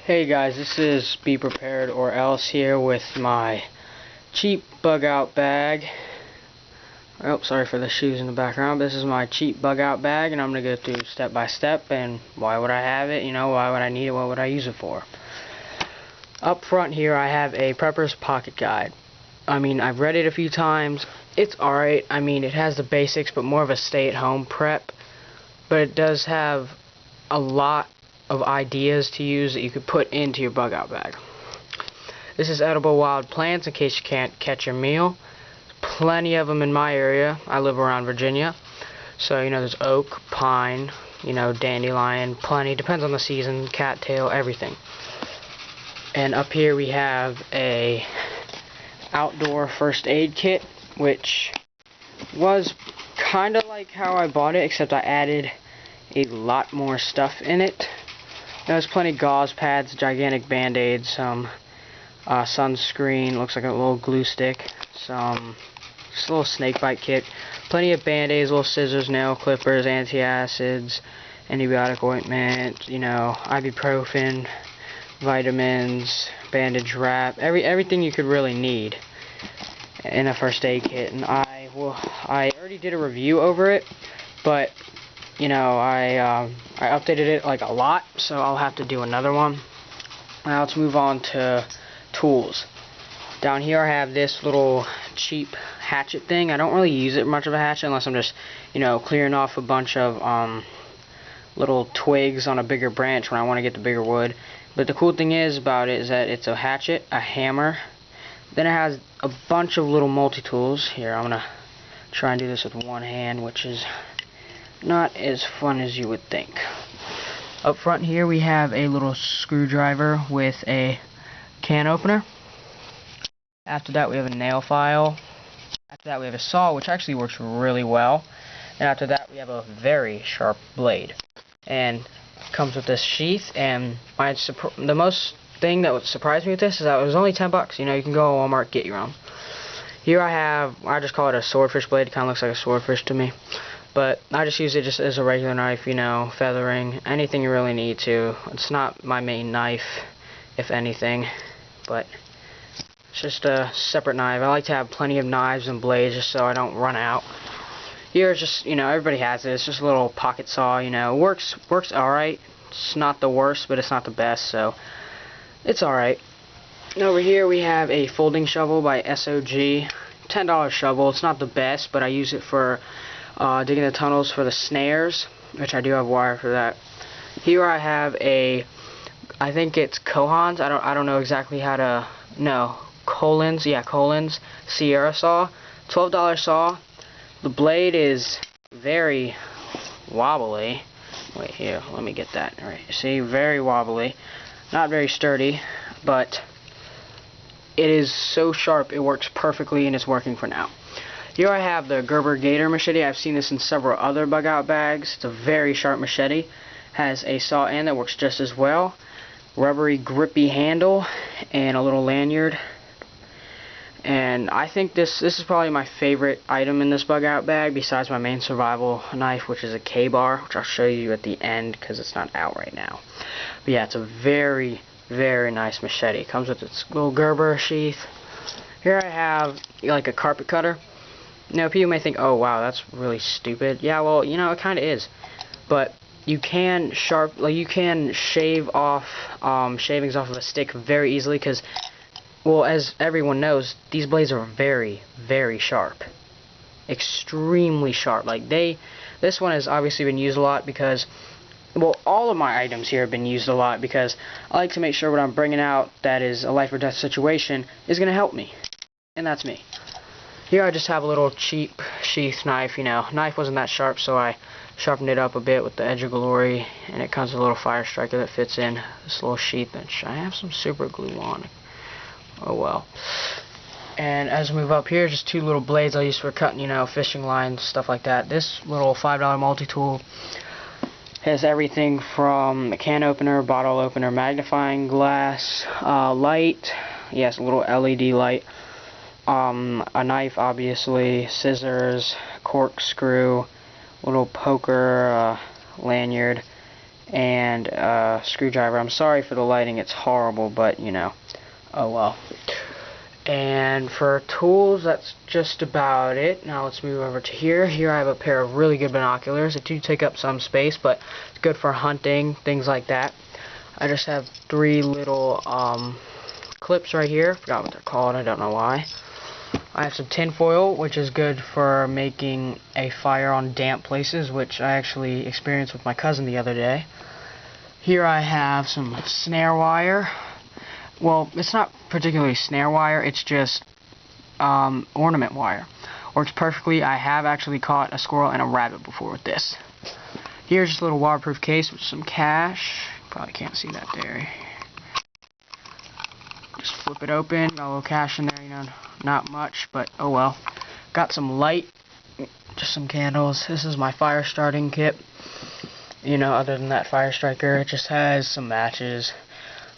Hey guys, this is Be Prepared or Else here with my cheap bug out bag. Oh, sorry for the shoes in the background. This is my cheap bug out bag, and I'm going to go through step by step and why would I have it, why would I need it, what would I use it for. Up front here I have a Prepper's Pocket Guide. I've read it a few times. It's alright. It has the basics, but more of a stay-at-home prep. But it does have a lot of ideas to use that you could put into your bug out bag. This is edible wild plants in case you can't catch your meal. Plenty of them in my area. I live around Virginia, so there's oak, pine, dandelion, plenty. Depends on the season, cattail, everything. And up here we have a outdoor first aid kit, which was kind of like how I bought it, except I added a lot more stuff in it. There's plenty of gauze pads, gigantic band-aids, some sunscreen, looks like a little glue stick, just a little snake bite kit, plenty of band-aids, little scissors, nail clippers, antacids, antibiotic ointment, ibuprofen, vitamins, bandage wrap, everything you could really need in a first aid kit. And I already did a review over it, but I updated it like a lot, so I'll have to do another one. Now let's move on to tools. Down here I have this little cheap hatchet thing. I don't really use it much of a hatchet unless I'm just, clearing off a bunch of little twigs on a bigger branch when I want to get the bigger wood. But the cool thing about it is that it's a hatchet, a hammer, then it has a bunch of little multi-tools. Here, I'm going to try and do this with one hand, which is not as fun as you would think. Up front here we have a little screwdriver with a can opener. After that we have a nail file. After that we have a saw, which actually works really well. And after that we have a very sharp blade. And it comes with this sheath, and the most thing that would surprise me with this is that it was only $10. You can go to Walmart, get your own. Here I just call it a swordfish blade. It kind of looks like a swordfish to me. But I just use it just as a regular knife, feathering, anything you really need to. It's not my main knife, if anything, but it's just a separate knife. I like to have plenty of knives and blades just so I don't run out. Here it's just, everybody has it. It's just a little pocket saw, works alright. It's not the worst, but it's not the best, so it's alright. And over here we have a folding shovel by SOG. $10 shovel. It's not the best, but I use it for digging the tunnels for the snares, which I do have wire for that. Here I have I think it's Kohans. I don't know exactly how to. No, Kolins. Yeah, Kolins Sierra saw. $12 saw. The blade is very wobbly. Wait here, let me get that. All right, see, very wobbly, not very sturdy, but it is so sharp it works perfectly, and it's working for now. Here I have the Gerber Gator machete. I've seen this in several other bug out bags. It's a very sharp machete. Has a saw end that works just as well. Rubbery grippy handle and a little lanyard. And I think this is probably my favorite item in this bug out bag besides my main survival knife, which is a K-bar, which I'll show you at the end because it's not out right now. But yeah, it's a very, very nice machete. It comes with its little Gerber sheath. Here I have like a carpet cutter. People may think, oh wow, that's really stupid. Yeah, well, it kind of is. But you can shave off shavings off of a stick very easily because, well, as everyone knows, these blades are very, very sharp. Extremely sharp. This one has obviously been used a lot because, well, all of my items here have been used a lot because I like to make sure what I'm bringing out that is a life or death situation is going to help me. And that's me. Here I just have a little cheap sheath knife. Knife wasn't that sharp, so I sharpened it up a bit with the Edge of Glory, and it comes with a little fire striker that fits in this little sheath, which I have some super glue on. Oh well. And as we move up here, just two little blades I use for cutting, fishing lines, stuff like that. This little $5 multi-tool has everything from a can opener, bottle opener, magnifying glass, light, yes, a little LED light, a knife, obviously, scissors, corkscrew, little poker, lanyard, and a screwdriver. I'm sorry for the lighting, it's horrible, but you know, oh well. And for tools, that's just about it. Now let's move over to here. Here I have a pair of really good binoculars. They do take up some space, but it's good for hunting, things like that. I just have 3 little clips right here. Forgot what they're called, I don't know why. I have some tin foil, which is good for making a fire on damp places, which I actually experienced with my cousin the other day. Here I have some snare wire. Well, it's not particularly snare wire, it's just ornament wire. Works perfectly. I have actually caught a squirrel and a rabbit before with this. Here's just a little waterproof case with some cash. Probably can't see that there. Just flip it open, got a little cash in there, you know, not much, but oh well. Got some light, just some candles. This is my fire starting kit. You know, other than that fire striker, it just has some matches.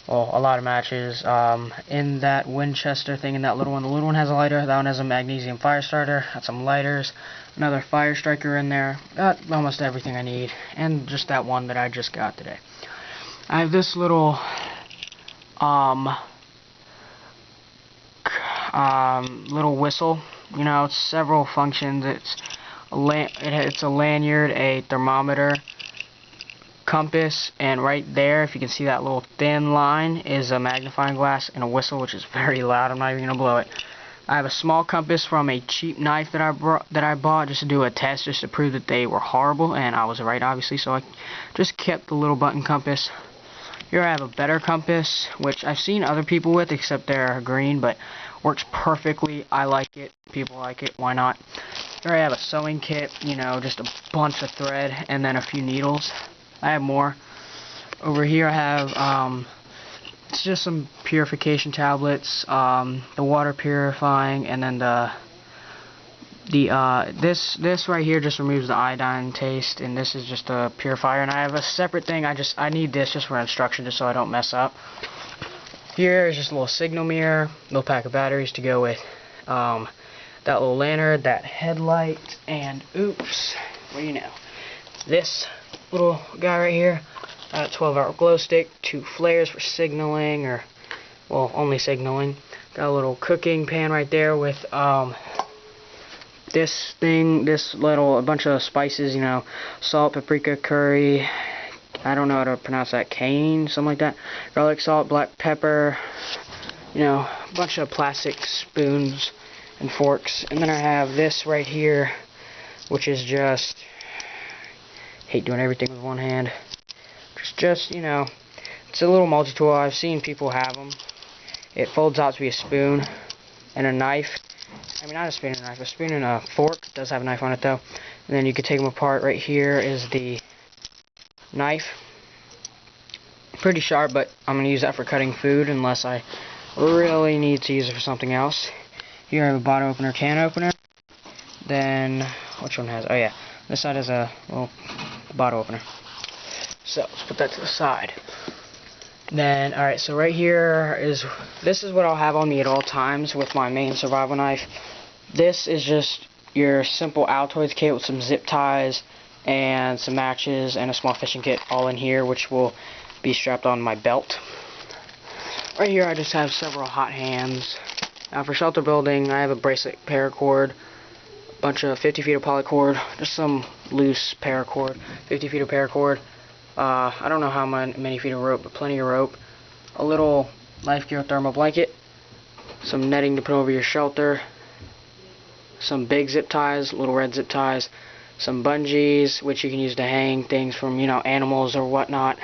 Well, a lot of matches. In that Winchester thing, in that little one, the little one has a lighter, that one has a magnesium fire starter, got some lighters, another fire striker in there, got almost everything I need, and just that one that I just got today. I have this little little whistle. You know, it's several functions. It's a lanyard, a thermometer, compass, and right there, if you can see that little thin line, is a magnifying glass and a whistle, which is very loud. I'm not even gonna blow it. I have a small compass from a cheap knife that I bought just to do a test, just to prove that they were horrible, and I was right, obviously. So I just kept the little button compass. Here I have a better compass, which I've seen other people with, except they're green, but works perfectly. I like it. People like it. Why not? Here I have a sewing kit, you know, just a bunch of thread and then a few needles. I have more. Over here I have it's just some purification tablets, the water purifying, and then this right here just removes the iodine taste, and this is just a purifier. And I have a separate thing. I need this just for instruction, just so I don't mess up. Here is just a little signal mirror, little pack of batteries to go with that little lantern, that headlight, and oops, what do you know? This little guy right here, a 12-hour glow stick, 2 flares for signaling, or well, only signaling. Got a little cooking pan right there with a bunch of spices, you know, salt, paprika, curry, I don't know how to pronounce that, cayenne, something like that, garlic salt, black pepper, you know, a bunch of plastic spoons and forks. And then I have this right here, which is just, hate doing everything with one hand, just you know, it's a little multi-tool. I've seen people have them. It folds out to be a spoon and a knife. I mean, not a spoon and a knife, a spoon and a fork. It does have a knife on it though. And then you can take them apart. Right here is the knife. Pretty sharp, but I'm going to use that for cutting food unless I really need to use it for something else. Here I have a bottle opener, can opener. Then, which one has, oh yeah, this side has a little bottle opener. So, let's put that to the side. Then, alright, so right here this is what I'll have on me at all times with my main survival knife. This is just your simple Altoids kit with some zip ties and some matches and a small fishing kit all in here, which will be strapped on my belt. Right here I just have several hot hands. Now for shelter building, I have a bracelet paracord, a bunch of 50 feet of polycord, just some loose paracord, 50 feet of paracord. I don't know how many feet of rope, but plenty of rope. A little Life Gear thermal blanket, some netting to put over your shelter, some big zip ties, little red zip ties, some bungees, which you can use to hang things from, you know, animals or whatnot.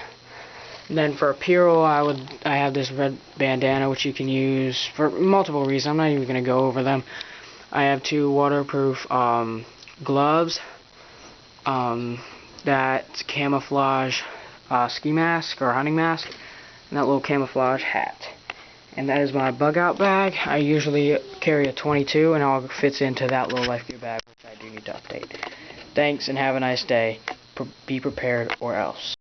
And then for apparel, I have this red bandana, which you can use for multiple reasons. I'm not even going to go over them. I have 2 waterproof gloves, that camouflage ski mask or hunting mask, and that little camouflage hat. And that is my bug out bag. I usually carry a 22, and it all fits into that little Life Gear bag, which I do need to update. Thanks, and have a nice day. Be prepared or else.